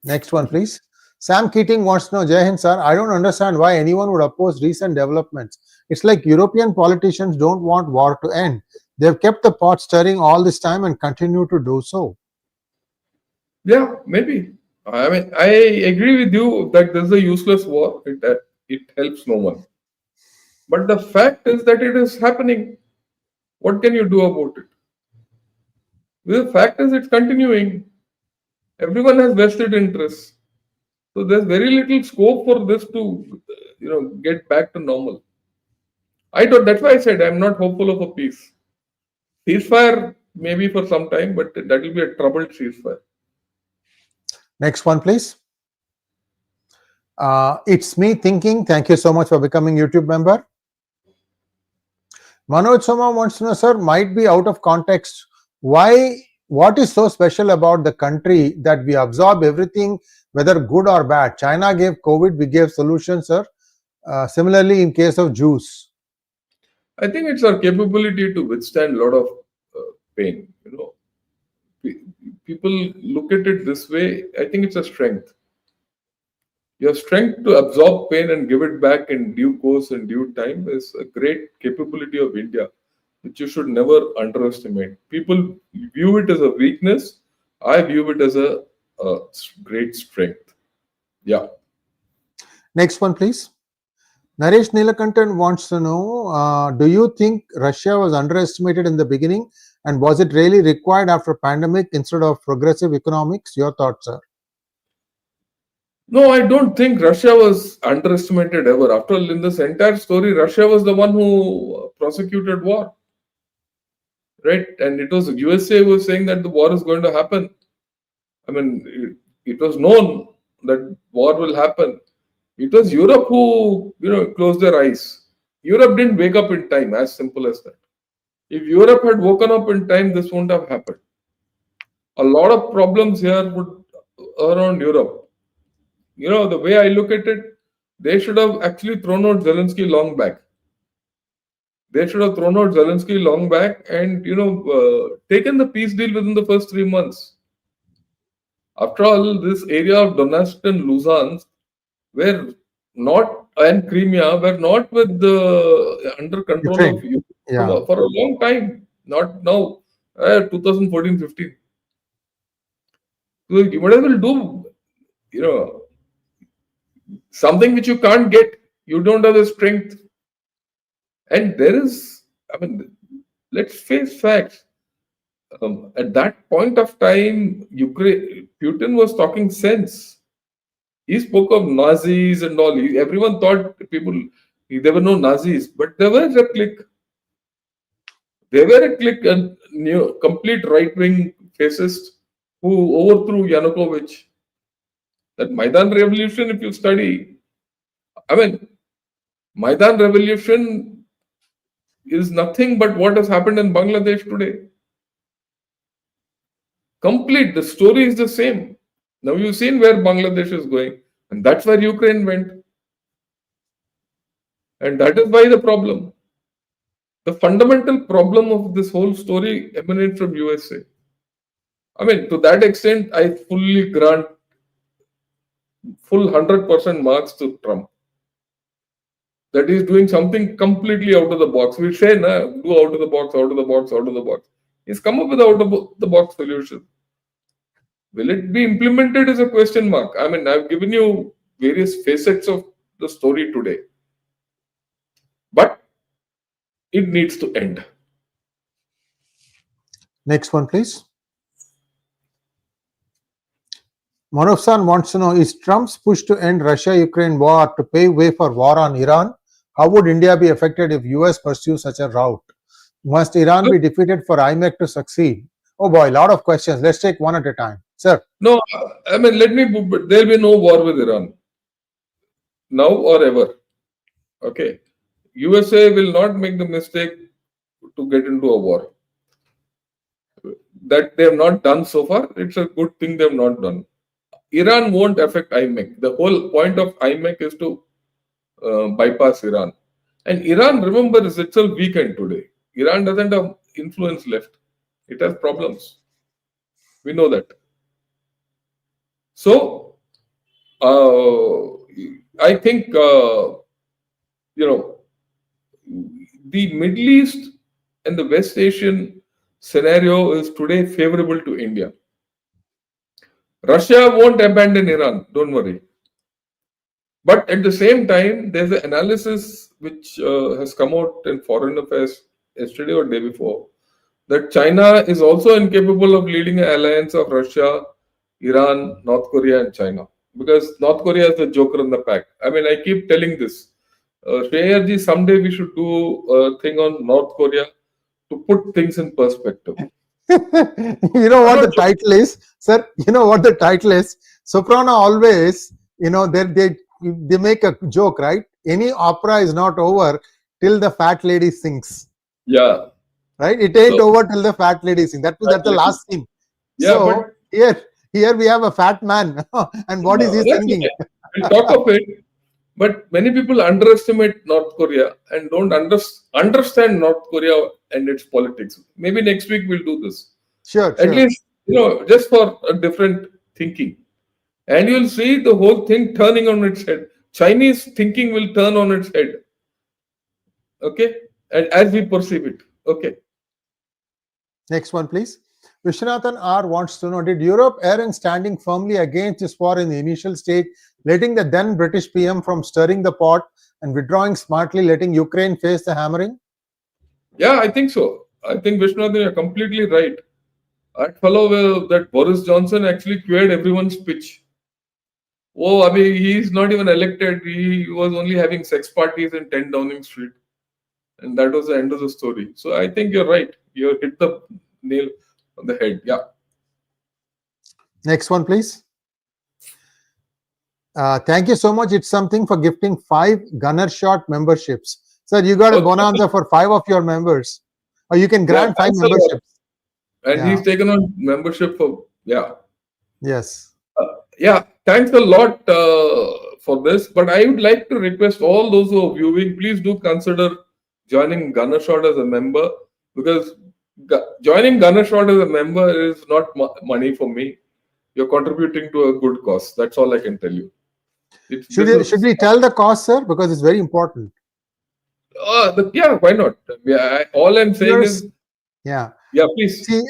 Next one, please. Sam Keating wants to know, Jai Hind, sir, I don't understand why anyone would oppose recent developments. It's like European politicians don't want war to end. They've kept the pot stirring all this time and continue to do so. Yeah, maybe. I agree with you that this is a useless war. It helps no one. But the fact is that it is happening. What can you do about it? The fact is it's continuing. Everyone has vested interests. So there's very little scope for this to, get back to normal. That's why I said I'm not hopeful of a peace. Ceasefire maybe for some time, but that will be a troubled ceasefire. Next one, please. It's me thinking. Thank you so much for becoming YouTube member. Manoj Soma wants to know, sir, might be out of context. Why? What is so special about the country that we absorb everything, whether good or bad? China gave COVID, we gave solutions, sir. Similarly, in case of Jews. I think it's our capability to withstand a lot of pain. Pe- People look at it this way. I think it's a strength. Your strength to absorb pain and give it back in due course and due time is a great capability of India, which you should never underestimate. People view it as a weakness. I view it as a great strength. Yeah. Next one, please. Naresh Neelakantan wants to know, do you think Russia was underestimated in the beginning, and was it really required after pandemic instead of progressive economics? Your thoughts, sir? No, I don't think Russia was underestimated ever. After all, in this entire story, Russia was the one who prosecuted war, right? And it was USA who was saying that the war is going to happen. I mean, it was known that war will happen. It was Europe who, closed their eyes. Europe didn't wake up in time, as simple as that. If Europe had woken up in time, this wouldn't have happened. A lot of problems here would around Europe. The way I look at it, they should have actually thrown out Zelensky long back. They should have thrown out Zelensky long back and, taken the peace deal within the first 3 months. After all, this area of Donetsk and Luhansk were not, and Crimea were not with the under control of Ukraine. Ukraine Yeah. for a long time. Not now, 2014-15. So you might as well do, something which you can't get. You don't have the strength. And there is, I mean, let's face facts. At that point of time, Putin was talking sense. He spoke of Nazis and all. Everyone thought there were no Nazis, but there were a clique. There were a clique and complete right wing fascists who overthrew Yanukovych. That Maidan Revolution, if you study, I mean, Maidan Revolution is nothing but what has happened in Bangladesh today. Complete. The story is the same. Now you've seen where Bangladesh is going, and that's where Ukraine went. And that is why the problem. The fundamental problem of this whole story emanates from USA. I mean, to that extent, I fully grant full 100% marks to Trump. That he's doing something completely out of the box. We say, do out of the box, out of the box, out of the box. He's come up with out of the box solution. Will it be implemented is a question mark. I mean, I've given you various facets of the story today. But it needs to end. Next one, please. Manov-san wants to know, is Trump's push to end Russia-Ukraine war to pave way for war on Iran? How would India be affected if US pursues such a route? Must Iran be defeated for IMEC to succeed? Oh boy, a lot of questions. Let's take one at a time. Sir. No, I mean, there'll be no war with Iran. Now or ever. Okay. USA will not make the mistake to get into a war. That they have not done so far. It's a good thing they have not done. Iran won't affect IMEC. The whole point of IMEC is to bypass Iran. And Iran, remember, is itself weakened today. Iran doesn't have influence left. It has problems. We know that. So, I think, the Middle East and the West Asian scenario is today favorable to India. Russia won't abandon Iran, don't worry. But at the same time, there's an analysis which has come out in Foreign Affairs yesterday or day before that China is also incapable of leading an alliance of Russia, Iran, North Korea, and China. Because North Korea is the joker in the pack. I mean, I keep telling this. Shreya someday we should do a thing on North Korea to put things in perspective. You know what the title is, sir? You know what the title is? Soprano always, they make a joke, right? Any opera is not over till the fat lady sings, Yeah. right? It ain't So over till the fat lady sings. That's the exactly. last scene. Yeah, So but here we have a fat man, and what is he that's singing? okay. We'll talk of it. But many people underestimate North Korea and don't understand North Korea and its politics. Maybe next week we'll do this. Sure, At sure. least, just for a different thinking. And you'll see the whole thing turning on its head. Chinese thinking will turn on its head. Okay? And as we perceive it. Okay. Next one, please. Viswanathan R wants to know, did Europe err in standing firmly against this war in the initial stage, letting the then British PM from stirring the pot and withdrawing smartly, letting Ukraine face the hammering? Yeah, I think so. I think Vishwanath, you're completely right. That fellow, that Boris Johnson actually queered everyone's pitch. Oh, I mean, he's not even elected. He was only having sex parties in 10 Downing Street. And that was the end of the story. So I think you're right. You hit the nail on the head. Yeah. Next one, please. Thank you so much. It's something for gifting 5 Gunner Shot memberships. Sir, you got a Oh, bonanza for 5 of your members. Or you can yeah, grant 5 thanks a lot. memberships. And Yeah. he's taken on membership for, yeah. Yes. Yeah, thanks a lot for this. But I would like to request all those who are viewing, please do consider joining Gunnershot as a member, because joining Gunnershot as a member is not money for me. You're contributing to a good cause. That's all I can tell you. This Should is we tell the cost, sir? Because it's very important. yeah, why not? Yeah, all I'm saying Yours, is, yeah. yeah, please. See,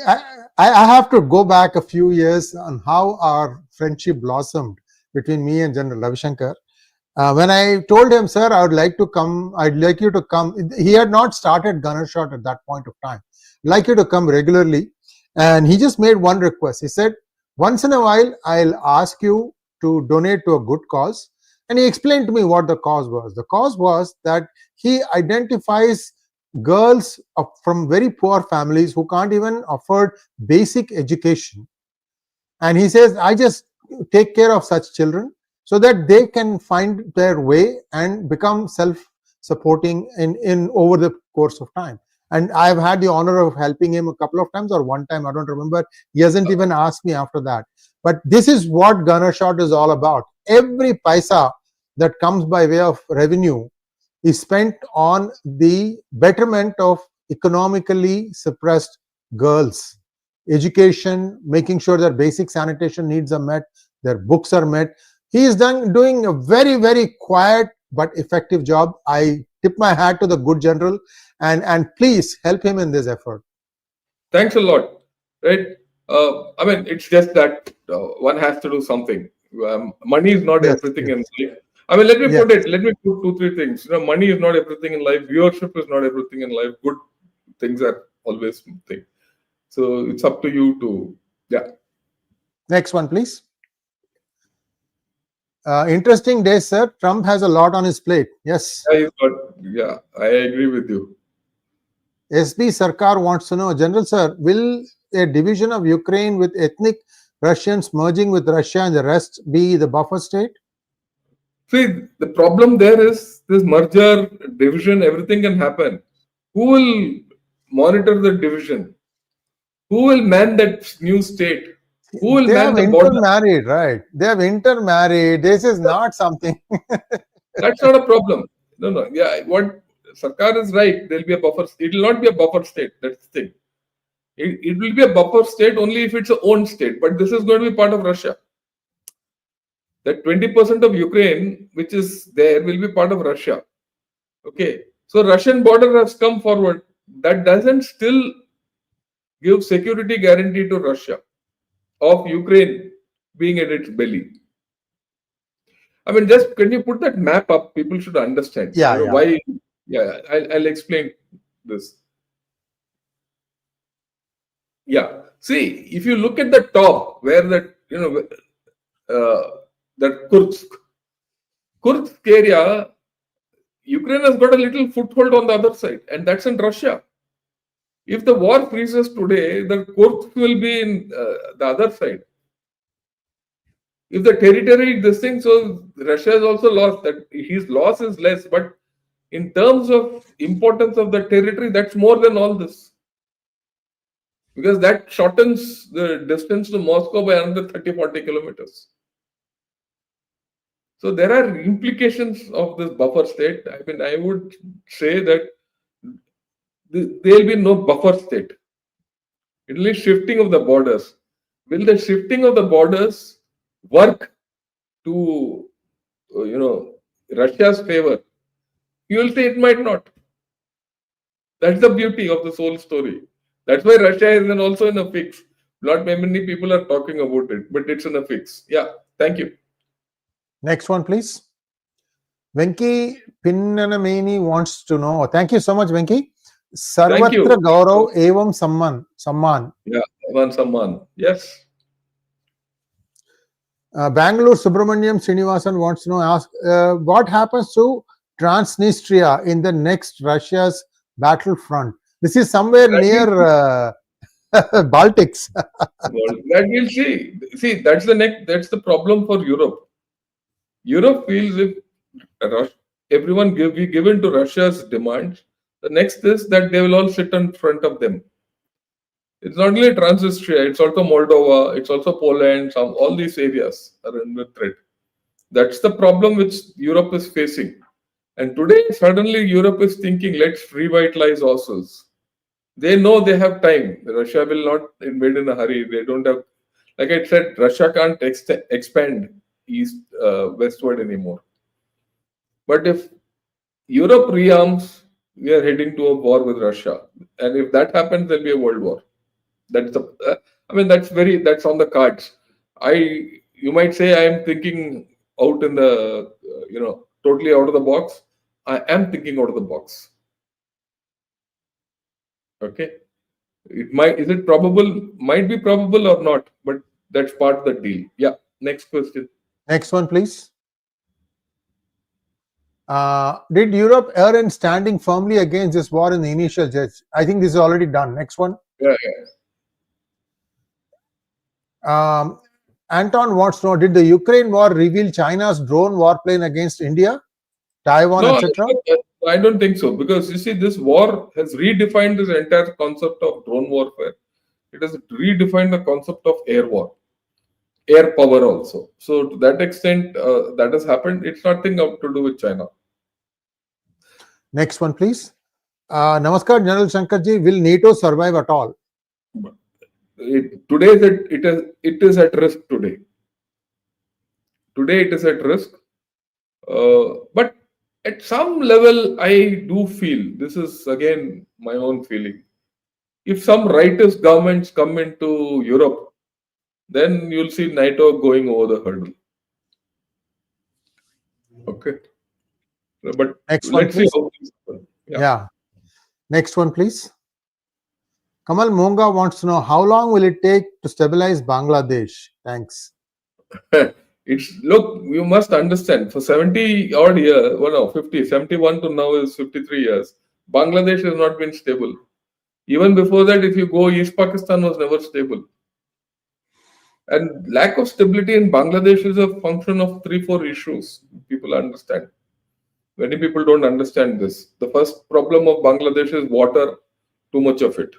I have to go back a few years on how our friendship blossomed between me and General Ravi Shankar. When I told him, sir, I would like to come, I'd like you to come. He had not started Gunner Shot at that point of time. I'd like you to come regularly. And he just made one request. He said, once in a while, I'll ask you to donate to a good cause. And he explained to me what the cause was. The cause was that he identifies girls from very poor families who can't even afford basic education. And he says, I just take care of such children so that they can find their way and become self-supporting in over the course of time. And I've had the honor of helping him a couple of times, or one time, I don't remember. He hasn't even asked me after that. But this is what Gunner Shot is all about. Every paisa that comes by way of revenue is spent on the betterment of economically suppressed girls, education, making sure that basic sanitation needs are met, their books are met. He is doing a very, very quiet but effective job. I tip my hat to the good general, and please help him in this effort. Thanks a lot. Right? I mean, it's just that one has to do something. Money is not Yes, everything in yes, life. I mean, yes. let me put two, three things. Money is not everything in life. Viewership is not everything in life. Good things are always thing. So it's up to you to, yeah. Next one, please. Interesting day, sir. Trump has a lot on his plate. Yes. Yeah, I agree with you. SB Sarkar wants to know, General Sir, will a division of Ukraine with ethnic Russians merging with Russia and the rest be the buffer state? See, the problem there is this merger, division, everything can happen. Who will monitor the division? Who will man that new state? Who will They man have the border? intermarried, right? They have intermarried. This is not something. That's not a problem. No, no. Yeah, what Sarkar is right. There'll be a buffer. It will not be a buffer state. That's the thing. It will be a buffer state only if it's a own state. But this is going to be part of Russia. That 20% of Ukraine, which is there, will be part of Russia. Okay. So Russian border has come forward. That doesn't still give security guarantee to Russia of Ukraine being at its belly. I mean, just can you put that map up? People should understand. Yeah, yeah. Why? Yeah, I'll explain this. Yeah. See, if you look at the top where that, that Kursk area, Ukraine has got a little foothold on the other side, and that's in Russia. If the war freezes today, the Kursk will be in the other side. If the territory, this thing, so Russia has also lost that. His loss is less, but in terms of importance of the territory, that's more than all this. Because that shortens the distance to Moscow by another 30-40 kilometers. So there are implications of this buffer state. I mean, I would say that there will be no buffer state. It will be shifting of the borders. Will the shifting of the borders work to, Russia's favor? You will say it might not. That's the beauty of this whole story. That's why Russia is also in a fix. Not many people are talking about it, but it's in a fix. Yeah, thank you. Next one, please. Venki Pinnanameni wants to know. Thank you so much, Venki. Thank you. Sarvatra Gaurav Evam Samman. Yeah, Evan Samman. Yes. Bangalore Subramaniam Srinivasan wants to know, what happens to Transnistria in the next Russia's battlefront? This is somewhere near Baltics. That we'll see. See, that's the problem for Europe. Europe feels if everyone be given to Russia's demands, the next is that they will all sit in front of them. It's not only Transnistria, it's also Moldova, it's also Poland, all these areas are under threat. That's the problem which Europe is facing. And today, suddenly, Europe is thinking, let's revitalize ourselves. They know they have time. Russia will not invade in a hurry. They don't have, like I said, Russia can't expand westward anymore. But if Europe rearms, we are heading to a war with Russia. And if that happens, there'll be a world war. That's that's on the cards. You might say I am thinking out in the, totally out of the box. I am thinking out of the box. Okay. Is it probable? Might be probable or not, but that's part of the deal. Yeah. Next question. Next one, please. Did Europe err in standing firmly against this war in the initial stage? I think this is already done. Next one. Yeah. Anton wants to know, did the Ukraine war reveal China's drone warplane against India, Taiwan, No, etc.? I don't think so, because you see, this war has redefined this entire concept of drone warfare. It has redefined the concept of air war, air power also. So to that extent, that has happened. It's nothing to do with China. Next one, please. Namaskar, General Shankarji. Will NATO survive at all? Today it is at risk today. Today it is at risk. But at some level, I do feel, this is again my own feeling, if some rightist governments come into Europe, then you'll see NATO going over the hurdle. Okay. But Next one, let's please. see how things happen. Yeah. Next one, please. Kamal Monga wants to know, how long will it take to stabilize Bangladesh? Thanks. Look, you must understand, for 70 odd years, 50, 71 to now is 53 years, Bangladesh has not been stable. Even before that, if you go, East Pakistan was never stable. And lack of stability in Bangladesh is a function of 3-4 issues. People understand. Many people don't understand this. The first problem of Bangladesh is water, too much of it.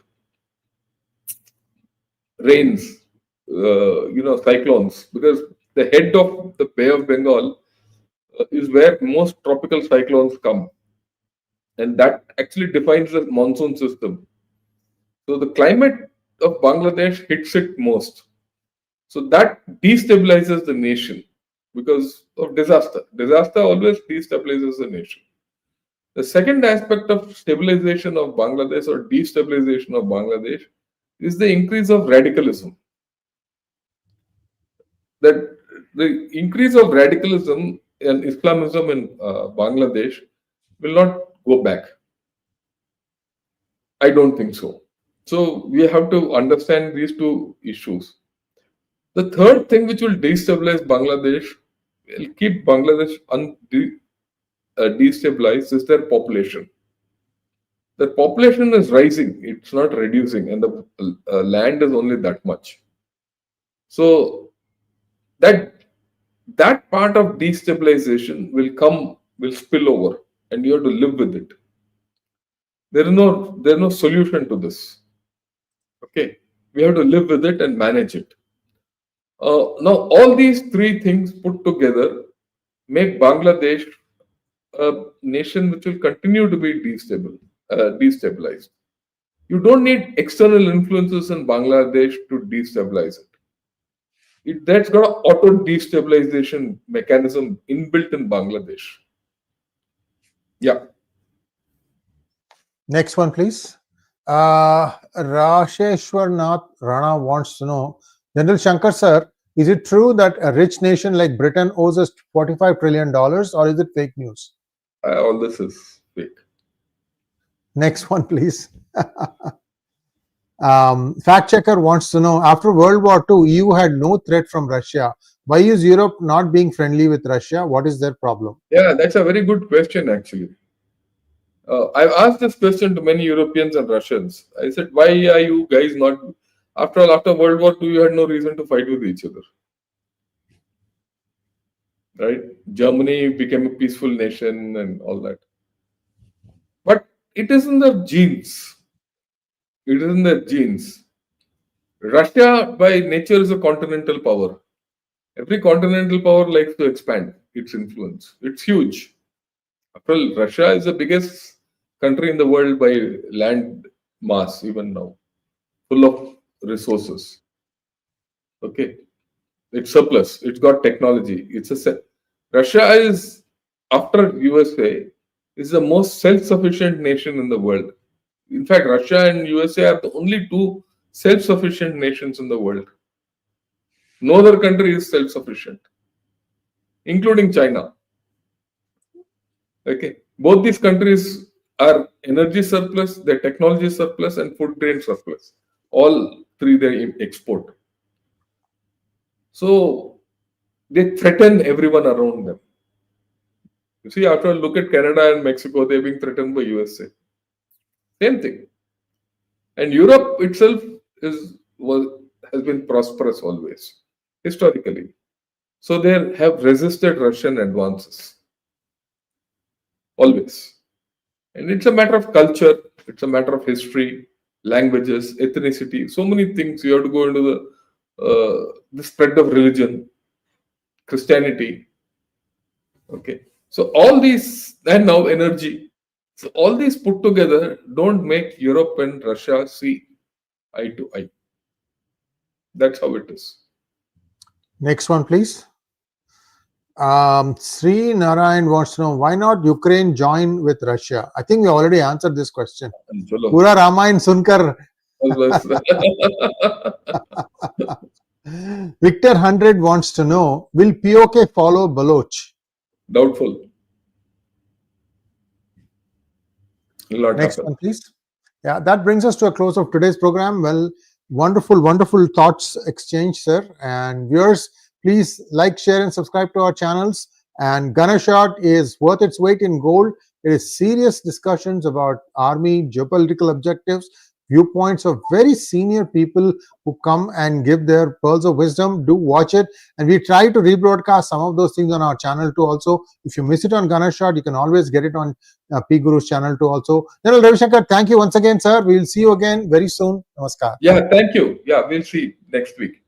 Rains, cyclones, because the head of the Bay of Bengal is where most tropical cyclones come. And that actually defines the monsoon system. So the climate of Bangladesh hits it most. So that destabilizes the nation because of disaster. Disaster always destabilizes the nation. The second aspect of stabilization of Bangladesh or destabilization of Bangladesh is the increase of radicalism. That the increase of radicalism and Islamism in Bangladesh will not go back. I don't think so. So we have to understand these two issues. The third thing which will destabilize Bangladesh, will keep Bangladesh destabilized, is their population. The population is rising, it's not reducing, and the land is only that much. So that that part of destabilization will spill over, and you have to live with it. There is no solution to this. Okay, we have to live with it and manage it. Now, all these three things put together make Bangladesh a nation which will continue to be destabilized. You don't need external influences in Bangladesh to destabilize it. That's got an auto destabilization mechanism inbuilt in Bangladesh. Yeah. Next one, please. Rasheshwar Nath Rana wants to know, General Shankar sir, is it true that a rich nation like Britain owes us $45 trillion, or is it fake news? All this is fake. Next one, please. Fact checker wants to know, after World War II, EU had no threat from Russia. Why is Europe not being friendly with Russia? What is their problem? Yeah, that's a very good question, actually. I've asked this question to many Europeans and Russians. I said, why are you guys not? After all, after World War II, you had no reason to fight with each other. Right? Germany became a peaceful nation and all that. But it is in their genes. It is in their genes. Russia, by nature, is a continental power. Every continental power likes to expand its influence. It's huge. After all, Russia is the biggest country in the world by land mass, even now, full of resources. Okay, it's surplus. It's got technology. Russia is, after USA, is the most self-sufficient nation in the world. In fact, Russia and USA are the only two self-sufficient nations in the world. No other country is self-sufficient, including China. Okay, both these countries are energy surplus, their technology surplus, and food grain surplus. All three they export. So they threaten everyone around them. You see, after look at Canada and Mexico, they're being threatened by USA. Same thing. And Europe itself has been prosperous always, historically. So they have resisted Russian advances. Always. And it's a matter of culture, it's a matter of history, languages, ethnicity, so many things. You have to go into the spread of religion, Christianity. Okay. So all these, and now energy. So all these put together don't make Europe and Russia see eye to eye. That's how it is. Next one, please. Sri Narayan wants to know, why not Ukraine join with Russia? I think we already answered this question. Pura Ramayan Sunkar. Victor 100 wants to know, will POK follow Baloch? Doubtful. Next one, please. Yeah, that brings us to a close of today's program. Well, wonderful thoughts exchanged, sir. And viewers, please like, share, and subscribe to our channels. And Ganashot is worth its weight in gold. It is serious discussions about army, geopolitical objectives, viewpoints of very senior people who come and give their pearls of wisdom. Do watch it. And we try to rebroadcast some of those things on our channel too also. If you miss it on Ganashot, you can always get it on P Guru's channel too also. General Ravi Shankar, thank you once again, sir. We'll see you again very soon. Namaskar. Yeah, thank you. Yeah, we'll see next week.